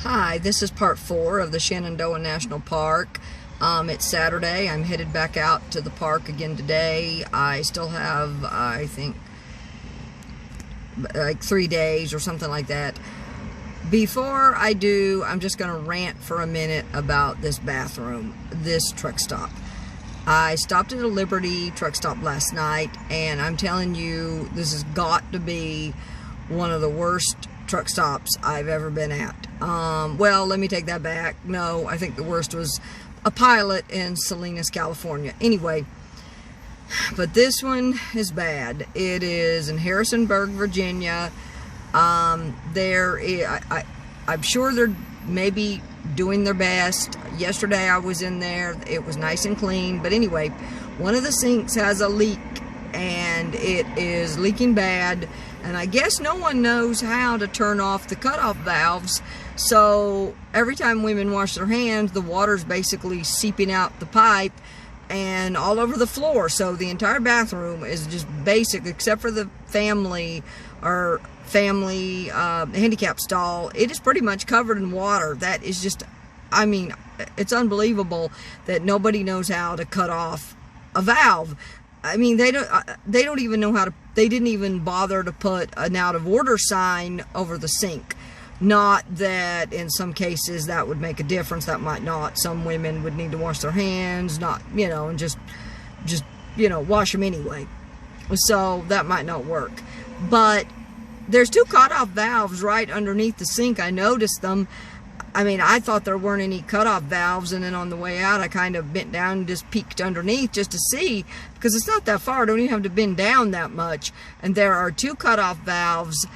Hi, this is part 4 of the Shenandoah National Park. It's Saturday. I'm headed back out to the park again today. I still have, I think, like 3 days or something like that. Before I do, I'm just going to rant for a minute about this bathroom, this truck stop. I stopped at a Liberty truck stop last night, and I'm telling you, this has got to be one of the worst truck stops I've ever been at. Well, let me take that back. No, I think the worst was a Pilot in Salinas, California. Anyway, but this one is bad. It is in Harrisonburg, Virginia. I'm sure they're maybe doing their best. Yesterday I was in there. It was nice and clean. But anyway, one of the sinks has a leak, and it is leaking bad. And I guess no one knows how to turn off the cutoff valves. So every time women wash their hands, the water's basically seeping out the pipe and all over the floor. So the entire bathroom is just basic, except for the family handicap stall. It is pretty much covered in water. That is just, I mean, it's unbelievable that nobody knows how to cut off a valve. I mean, they don't even know how to. They didn't even bother to put an out of order sign over the sink. Not that in some cases that would make a difference. That might not. Some women would need to wash their hands, not, and just wash them anyway. So that might not work. But there's 2 cutoff valves right underneath the sink. I noticed them. I mean, I thought there weren't any cutoff valves, and then on the way out, I kind of bent down and just peeked underneath just to see, because it's not that far. I don't even have to bend down that much. And there are 2 cutoff valves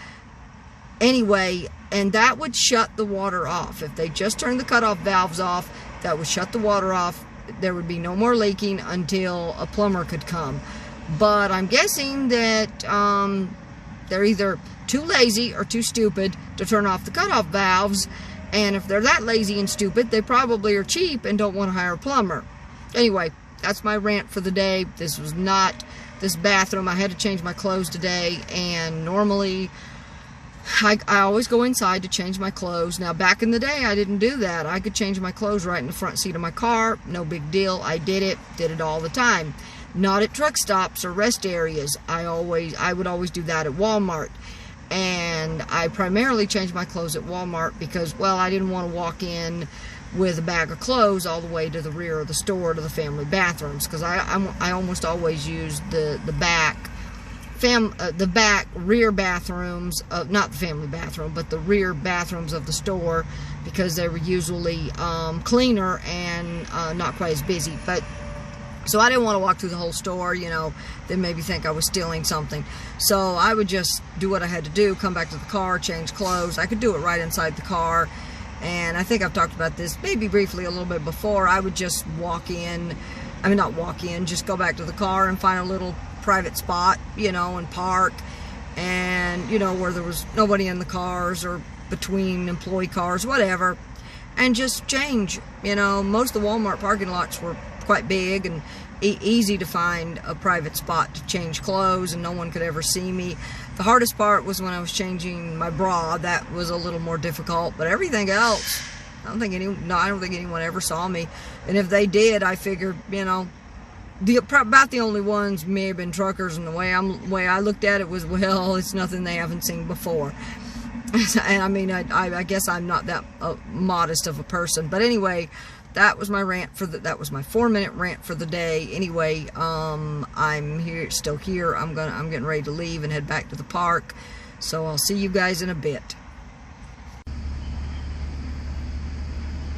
anyway, and that would shut the water off. If they just turned the cutoff valves off, that would shut the water off. There would be no more leaking until a plumber could come. But I'm guessing that they're either too lazy or too stupid to turn off the cutoff valves. And if they're that lazy and stupid, they probably are cheap and don't want to hire a plumber. Anyway, that's my rant for the day. This was not this bathroom. I had to change my clothes today, and normally I always go inside to change my clothes. Now, back in the day, I didn't do that. I could change my clothes right in the front seat of my car. No big deal. I did it all the time. Not at truck stops or rest areas. I would always do that at Walmart. And I primarily changed my clothes at Walmart because, well, I didn't want to walk in with a bag of clothes all the way to the rear of the store to the family bathrooms, because I almost always use the back rear bathrooms of, not the family bathroom, but the rear bathrooms of the store, because they were usually cleaner and not quite as busy. But so I didn't want to walk through the whole store, then maybe think I was stealing something. So I would just do what I had to do, come back to the car, change clothes. I could do it right inside the car. And I think I've talked about this maybe briefly a little bit before. I would just just go back to the car and find a little private spot, and park. And, where there was nobody in the cars or between employee cars, whatever. And just change. Most of the Walmart parking lots were quite big and easy to find a private spot to change clothes, and no one could ever see me. The hardest part was when I was changing my bra. That was a little more difficult, but everything else, I don't think anyone ever saw me. And if they did, I figured, about the only ones may have been truckers, and the way I looked at it was, well, it's nothing they haven't seen before. And I mean, I guess I'm not that modest of a person. But anyway, that was my rant that was my 4-minute rant for the day. Anyway, I'm still here. I'm getting ready to leave and head back to the park. So I'll see you guys in a bit.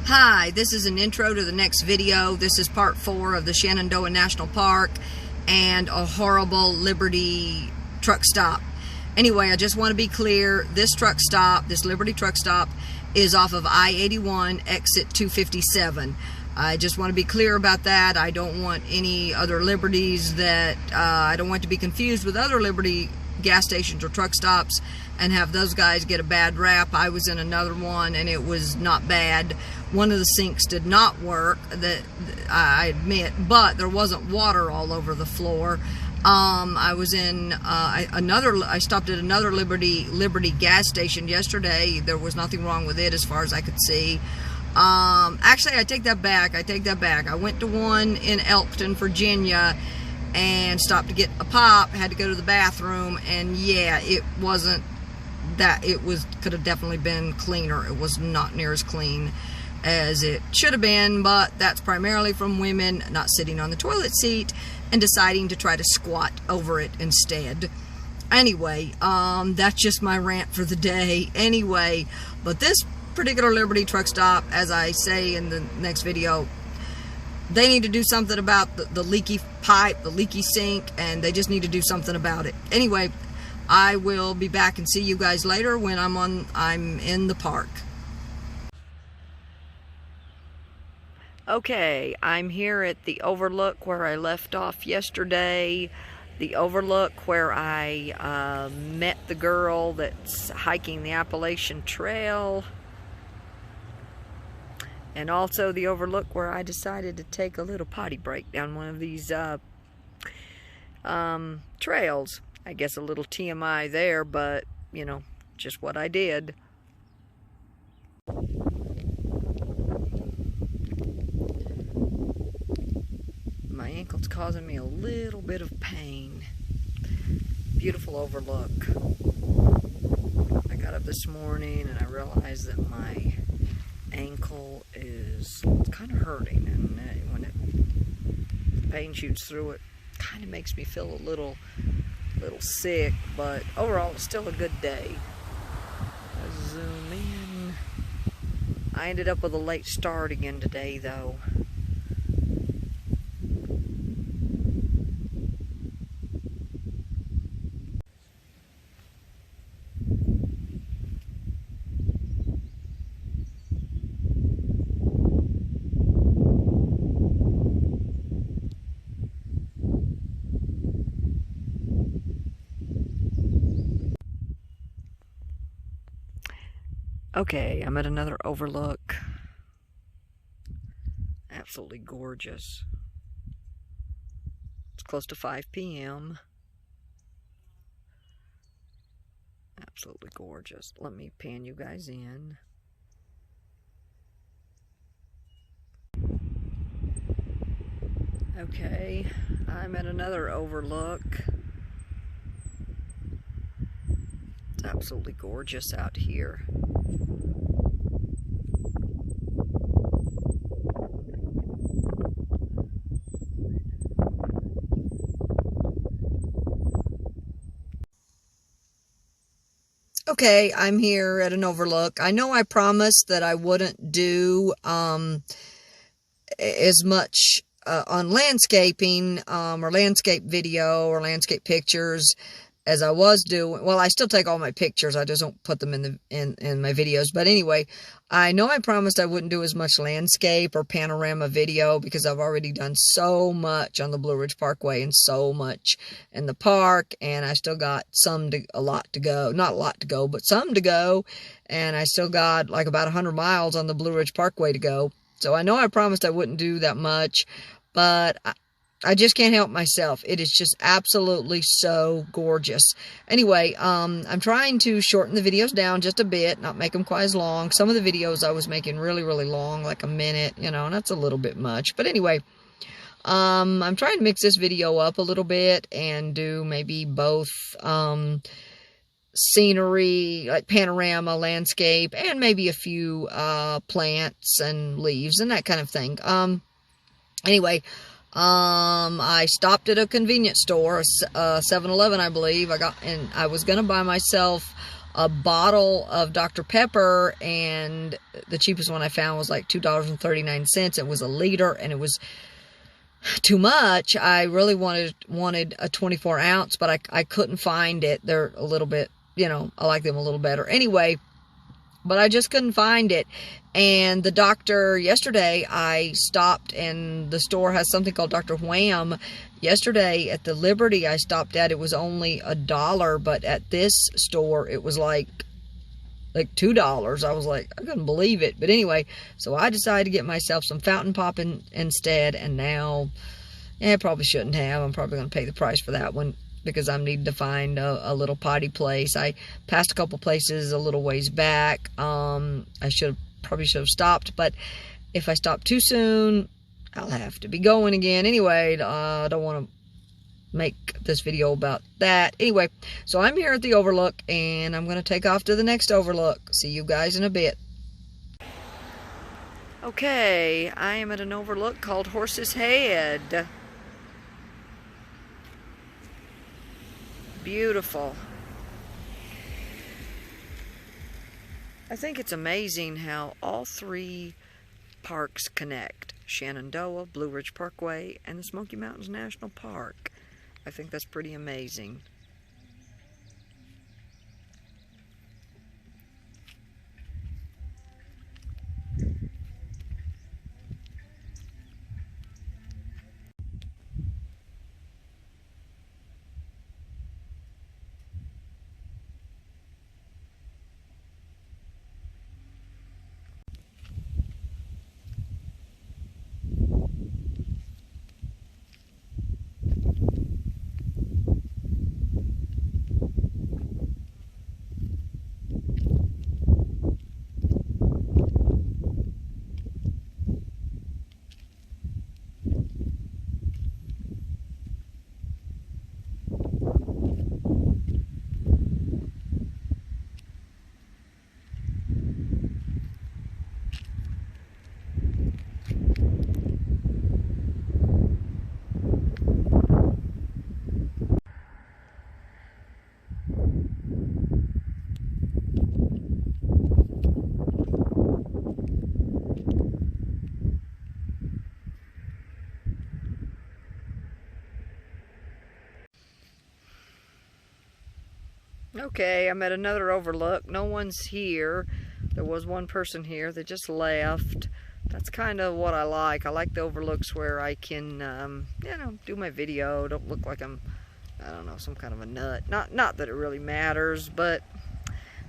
Hi, this is an intro to the next video. This is part 4 of the Shenandoah National Park and a horrible Liberty truck stop. Anyway, I just want to be clear, this Liberty truck stop is off of I-81 exit 257. I just want to be clear about that. I don't want any other Liberties that, I don't want to be confused with other Liberty gas stations or truck stops and have those guys get a bad rap. I was in another one and it was not bad. One of the sinks did not work, that I admit, but there wasn't water all over the floor. I was in I stopped at another Liberty gas station yesterday. There was nothing wrong with it as far as I could see. Actually, I take that back. I went to one in Elkton, Virginia, and stopped to get a pop. Had to go to the bathroom, and yeah, it wasn't that. Could have definitely been cleaner. It was not near as clean as it should have been, but that's primarily from women not sitting on the toilet seat and deciding to try to squat over it instead. Anyway, that's just my rant for the day. Anyway, but this particular Liberty truck stop, as I say in the next video, they need to do something about the leaky pipe, the leaky sink, and they just need to do something about it. Anyway, I will be back and see you guys later when I'm in the park. Okay, I'm here at the overlook where I left off yesterday. The overlook where I met the girl that's hiking the Appalachian Trail. And also the overlook where I decided to take a little potty break down one of these trails. I guess a little TMI there, but, you know, just what I did. My ankle's causing me a little bit of pain. Beautiful overlook. I got up this morning and I realized that my ankle is kind of hurting, and when the pain shoots through, it kind of makes me feel a little sick, but overall it's still a good day. Let's zoom in. I ended up with a late start again today though. Okay, I'm at another overlook. Absolutely gorgeous. It's close to 5 p.m. Absolutely gorgeous. Let me pan you guys in. Okay, I'm at another overlook. It's absolutely gorgeous out here. Okay, I'm here at an overlook. I know I promised that I wouldn't do as much on landscaping or landscape video or landscape pictures as I was doing. Well, I still take all my pictures. I just don't put them in my videos. But anyway, I know I promised I wouldn't do as much landscape or panorama video because I've already done so much on the Blue Ridge Parkway and so much in the park, and I still got a lot to go. Not a lot to go, but some to go, and I still got like about 100 miles on the Blue Ridge Parkway to go. So I know I promised I wouldn't do that much, but I just can't help myself. It is just absolutely so gorgeous. Anyway, I'm trying to shorten the videos down just a bit, not make them quite as long. Some of the videos I was making really, really long, like a minute, you know, and that's a little bit much. But anyway, I'm trying to mix this video up a little bit and do maybe both scenery, like panorama, landscape, and maybe a few plants and leaves and that kind of thing. Anyway, I stopped at a convenience store, a 7-Eleven, I believe. I was going to buy myself a bottle of Dr. Pepper, and the cheapest one I found was like $2.39. It was a liter, and it was too much. I really wanted a 24 ounce, but I couldn't find it. They're a little bit, you know, I like them a little better. Anyway, but I just couldn't find it. And the doctor, yesterday, I stopped, and the store has something called Dr. Wham. Yesterday at the Liberty I stopped at, it was only $1, but at this store it was like $2. I was like, I couldn't believe it. But anyway, so I decided to get myself some fountain pop instead, and now Yeah, probably shouldn't have. I'm probably going to pay the price for that one because I'm needing to find a little potty place. I passed a couple places a little ways back. I probably should have stopped, but if I stop too soon, I'll have to be going again. Anyway, I don't want to make this video about that. Anyway, so I'm here at the overlook, and I'm going to take off to the next overlook. See you guys in a bit. Okay, I am at an overlook called Horse's Head. Beautiful. I think it's amazing how all three parks connect. Shenandoah, Blue Ridge Parkway, and the Smoky Mountains National Park. I think that's pretty amazing. Okay, I'm at another overlook. No one's here. There was one person here that just left. That's kind of what I like. I like the overlooks where I can, you know, do my video. Don't look like I'm, I don't know, some kind of a nut. Not that it really matters, but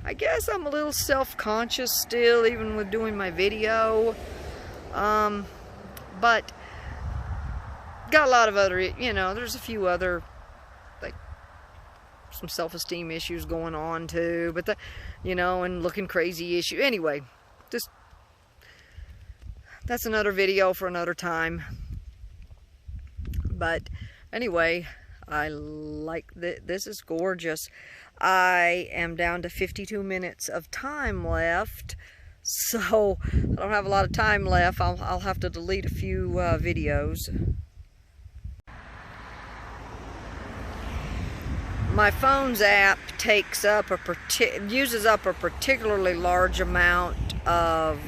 I guess I'm a little self-conscious still, even with doing my video. But got a lot of other, you know, there's a few other, like, some self-esteem issues going on too, but the, you know, and looking crazy issue. Anyway, just, that's another video for another time. But anyway, I like this is gorgeous. I am down to 52 minutes of time left, so I don't have a lot of time left. I'll have to delete a few videos. My phone's app uses up a particularly large amount of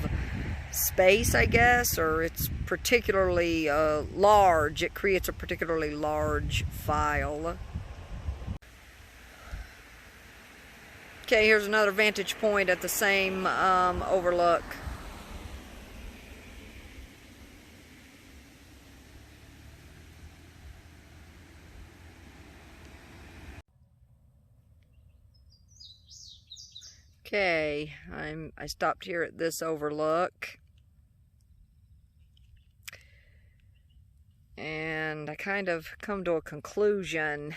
space, I guess, or it's particularly large. It creates a particularly large file. Okay, here's another vantage point at the same overlook. Okay, I stopped here at this overlook, and I kind of come to a conclusion.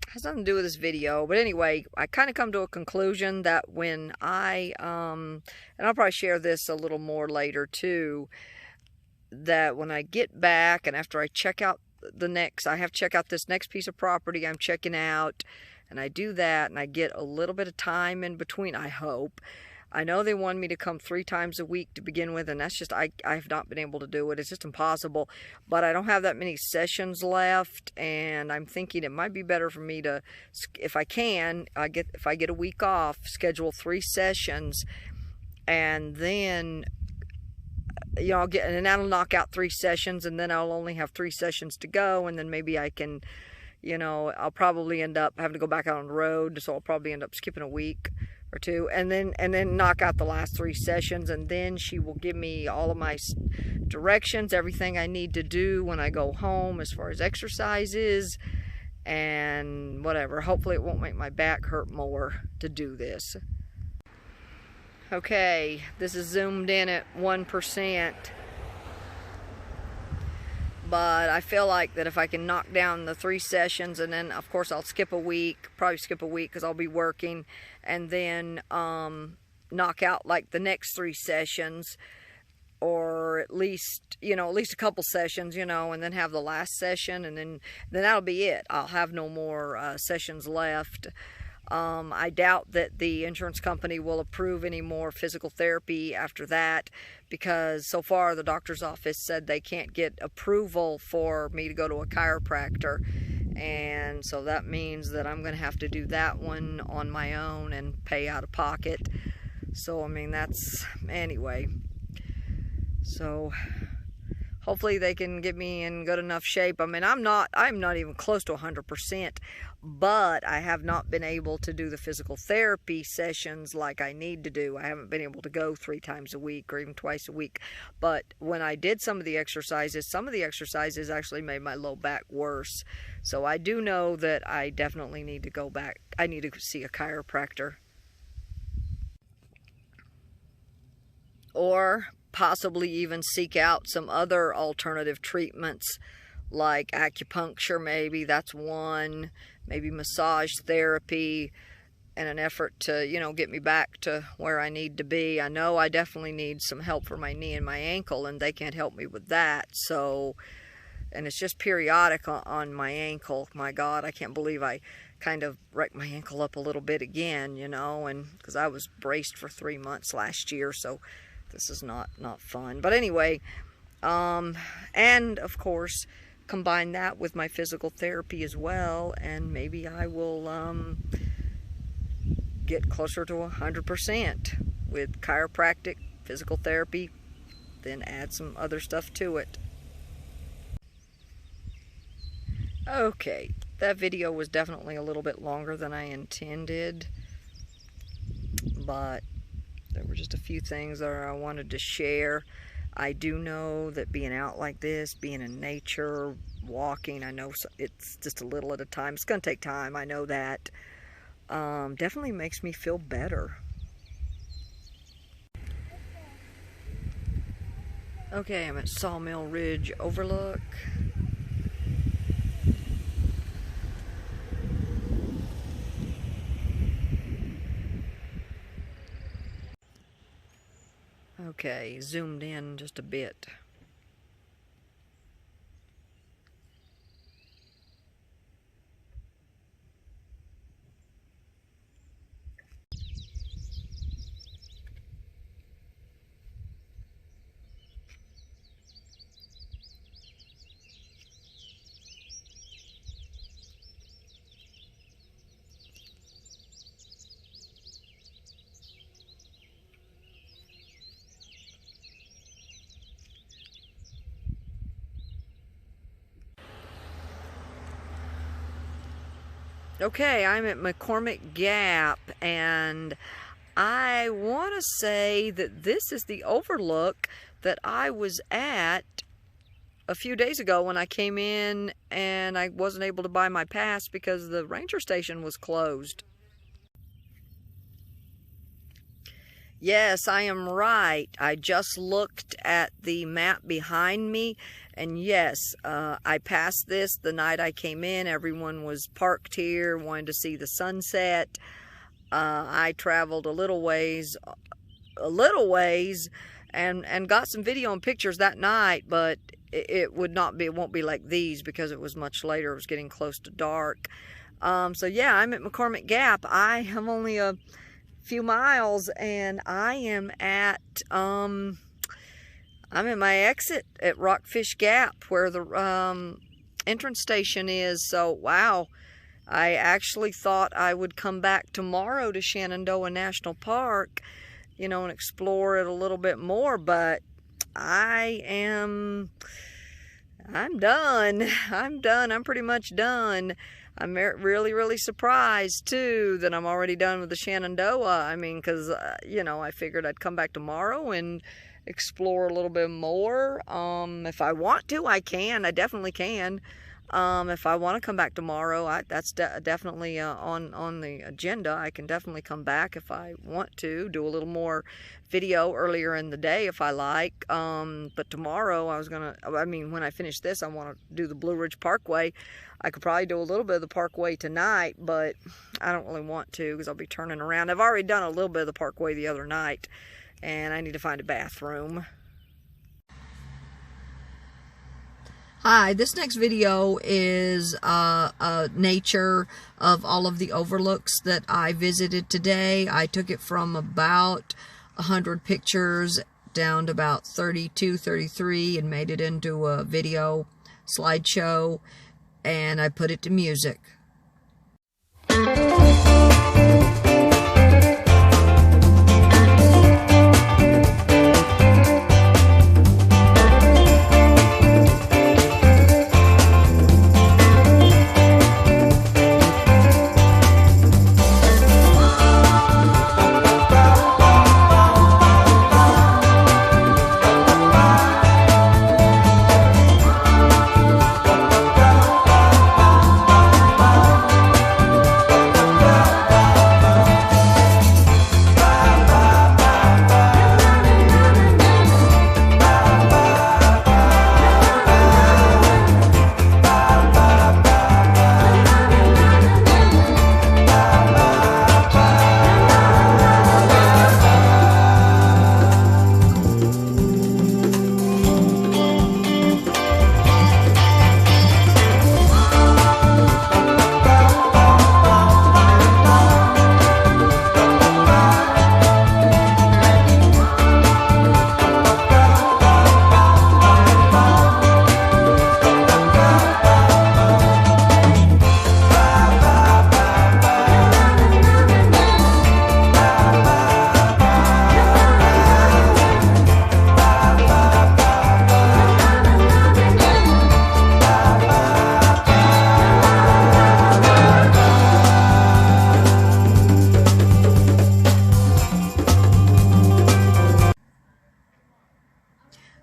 It has nothing to do with this video, but anyway, I kind of come to a conclusion that when and I'll probably share this a little more later too, that when I get back and after I check out I have to check out this next piece of property I'm checking out, and I do that, and I get a little bit of time in between, I hope. I know they want me to come 3 times a week to begin with, and that's just, I have not been able to do it. It's just impossible. But I don't have that many sessions left, and I'm thinking it might be better for me to, if I can, if I get a week off, schedule 3 sessions, and then, you know, and that'll knock out 3 sessions, and then I'll only have 3 sessions to go, and then maybe I can, you know, I'll probably end up having to go back out on the road, so I'll probably end up skipping a week or 2, and then knock out the last 3 sessions, and then she will give me all of my directions, everything I need to do when I go home as far as exercises and whatever. Hopefully it won't make my back hurt more to do this. Okay, this is zoomed in at 1%. but I feel like that if I can knock down the 3 sessions, and then of course I'll skip a week, probably skip a week because I'll be working, and then knock out like the next 3 sessions, or at least, you know, at least a couple sessions, you know, and then have the last session, and then that'll be it. I'll have no more sessions left. I doubt that the insurance company will approve any more physical therapy after that, because so far the doctor's office said they can't get approval for me to go to a chiropractor, and so that means that I'm going to have to do that one on my own and pay out of pocket. So I mean, that's, anyway, so hopefully they can get me in good enough shape. I mean, I'm not even close to 100%, but I have not been able to do the physical therapy sessions like I need to do. I haven't been able to go 3 times a week or even twice a week. But when I did some of the exercises actually made my low back worse. So I do know that I definitely need to go back. I need to see a chiropractor. Or possibly even seek out some other alternative treatments, like acupuncture, maybe, that's one, maybe massage therapy, in an effort to, you know, get me back to where I need to be. I know I definitely need some help for my knee and my ankle, and they can't help me with that. So, and it's just periodic on my ankle. My God, I can't believe I kind of wrecked my ankle up a little bit again, you know, and because I was braced for 3 months last year, so this is not fun. But anyway, and of course, combine that with my physical therapy as well, and maybe I will get closer to 100% with chiropractic, physical therapy, then add some other stuff to it. Okay, that video was definitely a little bit longer than I intended, but there were just a few things that I wanted to share. I do know that being out like this, being in nature, walking, I know it's just a little at a time. It's going to take time, I know that. Definitely makes me feel better. Okay, I'm at Sawmill Ridge Overlook. Okay, zoomed in just a bit. Okay, I'm at McCormick Gap, and I want to say that this is the overlook that I was at a few days ago when I came in and I wasn't able to buy my pass because the ranger station was closed. Yes, I am right. I just looked at the map behind me, and yes, I passed this the night I came in. Everyone was parked here, wanted to see the sunset. I traveled a little ways, and got some video and pictures that night, but it won't be like these because it was much later. It was getting close to dark. So yeah, I'm at McCormick Gap. I am only a few miles, and I am at I'm at my exit at Rockfish Gap, where the entrance station is. So wow, I actually thought I would come back tomorrow to Shenandoah National Park, you know, and explore it a little bit more, but I'm done. I'm pretty much done. I'm really surprised, too, that I'm already done with the Shenandoah. I mean, because, you know, I figured I'd come back tomorrow and explore a little bit more. If I want to, I can. I definitely can. If I want to come back tomorrow, that's definitely on the agenda. I can definitely come back if I want to, do a little more video earlier in the day if I like. But tomorrow when I finish this, I want to do the Blue Ridge Parkway. I could probably do a little bit of the Parkway tonight, but I don't really want to because I'll be turning around. I've already done a little bit of the Parkway the other night, and I need to find a bathroom. Hi, this next video is nature of all of the overlooks that I visited today. I took it from about 100 pictures down to about 32, 33 and made it into a video slideshow, and I put it to music.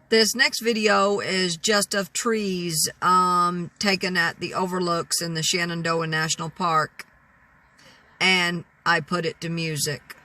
This next video is just of trees taken at the overlooks in the Shenandoah National Park, and I put it to music.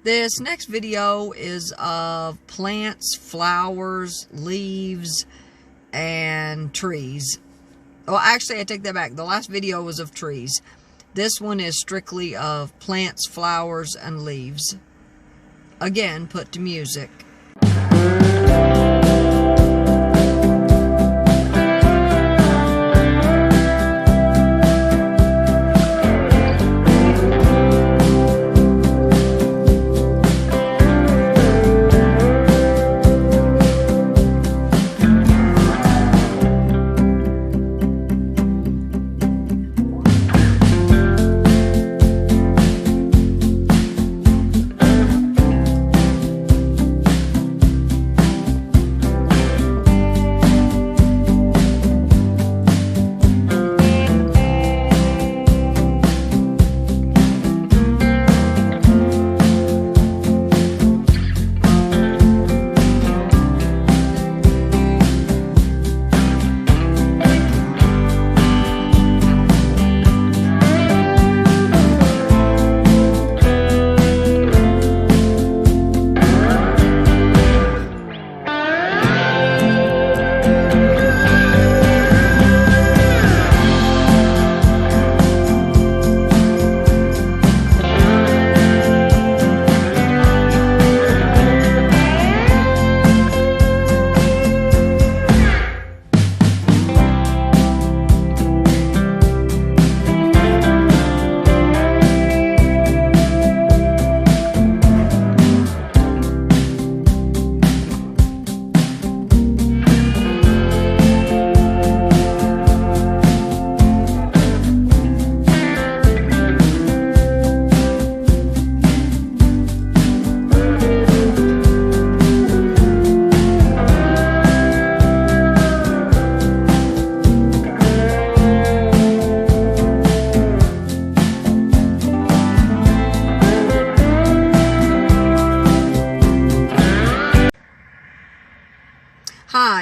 This next video is of plants, flowers, leaves, and trees. Well, actually, I take that back. The last video was of trees. This one is strictly of plants, flowers, and leaves. Again, put to music.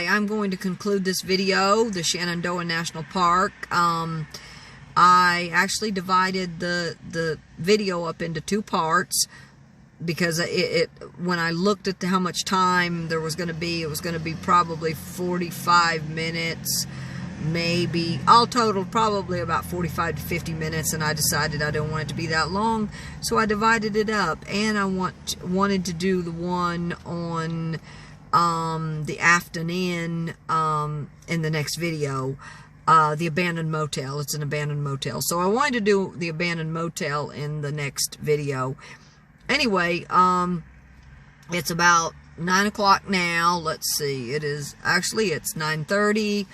I'm going to conclude this video, the Shenandoah National Park. I actually divided the video up into 2 parts because when I looked at how much time there was going to be, it was going to be probably 45 minutes, maybe, all total probably about 45 to 50 minutes, and I decided I don't want it to be that long, so I divided it up. And I wanted to do the one on the Afton Inn in the next video, the abandoned motel. It's an abandoned motel, so I wanted to do the abandoned motel in the next video. Anyway, it's about 9 o'clock now. Let's see, it's 9:30.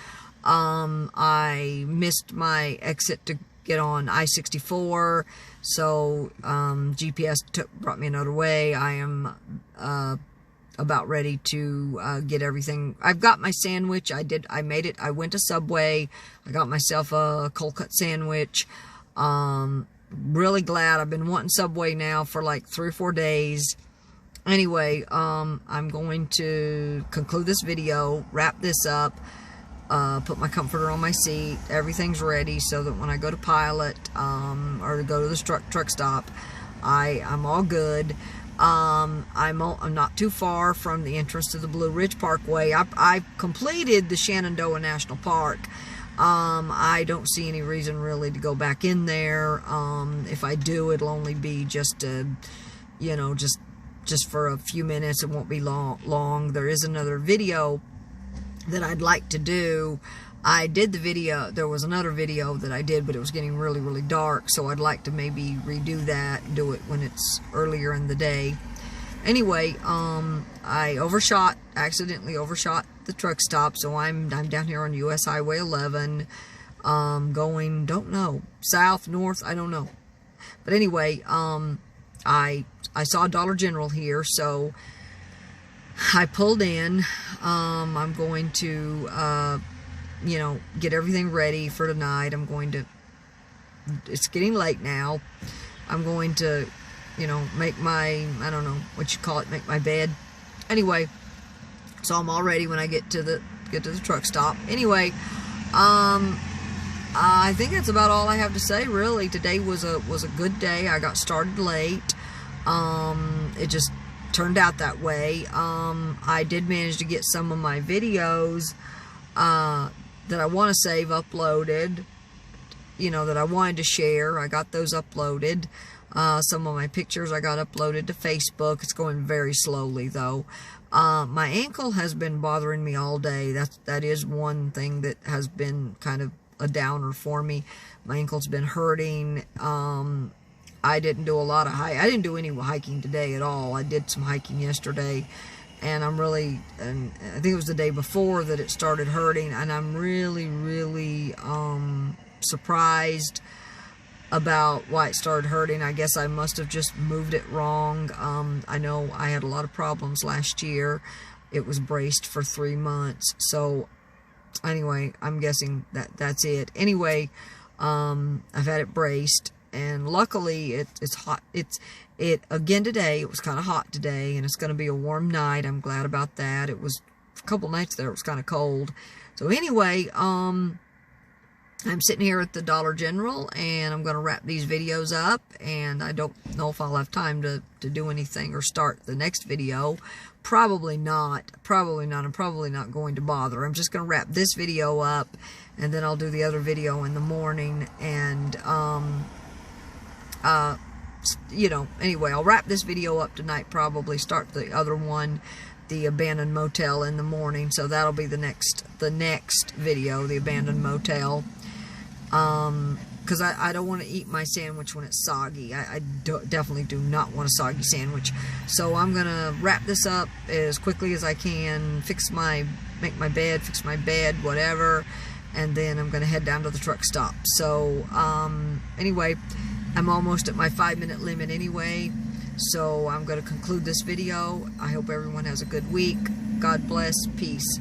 I missed my exit to get on I-64, so GPS brought me another way. I am about ready to get everything. I've got my sandwich. I made it. I went to Subway. I got myself a cold cut sandwich. Really glad. I've been wanting Subway now for like 3 or 4 days. Anyway, I'm going to conclude this video, wrap this up, put my comforter on my seat. Everything's ready so that when I go to Pilot or go to the truck stop, I'm all good. I'm not too far from the entrance to the Blue Ridge Parkway. I've completed the Shenandoah National Park. I don't see any reason really to go back in there. If I do, it'll only be just just for a few minutes. It won't be long. There is another video that I'd like to do. I did the video. There was another video that I did, but it was getting really, really dark, so I'd like to maybe redo that and do it when it's earlier in the day. Anyway, I accidentally overshot the truck stop, so I'm down here on US Highway 11, going, don't know, south, north, I don't know. But anyway, I saw Dollar General here, so I pulled in. I'm going to get everything ready for tonight. It's getting late now. I'm going to, make my, I don't know what you call it, make my bed. Anyway, so I'm all ready when I get to the truck stop. Anyway, I think that's about all I have to say, really. Today was a good day. I got started late. It just turned out that way. I did manage to get some of my videos that I want to save uploaded, that I wanted to share. I got those uploaded. Some of my pictures I got uploaded to Facebook. It's going very slowly, though. My ankle has been bothering me all day. That is one thing that has been kind of a downer for me. My ankle's been hurting. I didn't do I didn't do any hiking today at all. I did some hiking yesterday, and and I think it was the day before that it started hurting, and I'm really, really surprised about why it started hurting. I guess I must have just moved it wrong. I know I had a lot of problems last year. It was braced for 3 months. So anyway, I'm guessing that's it. Anyway, I've had it braced, and luckily it's hot. Again today, it was kind of hot today, and it's going to be a warm night. I'm glad about that. It was a couple nights there, it was kind of cold. So anyway, I'm sitting here at the Dollar General, and I'm going to wrap these videos up, and I don't know if I'll have time to do anything or start the next video. Probably not. I'm probably not going to bother. I'm just going to wrap this video up, and then I'll do the other video in the morning, and, anyway, I'll wrap this video up tonight, probably start the other one, the abandoned motel, in the morning, so that'll be the next video, the abandoned motel. Because I don't want to eat my sandwich when it's soggy. I definitely do not want a soggy sandwich. So I'm going to wrap this up as quickly as I can, make my bed, fix my bed, whatever, and then I'm going to head down to the truck stop. So, anyway, I'm almost at my 5-minute limit anyway, so I'm going to conclude this video. I hope everyone has a good week. God bless. Peace.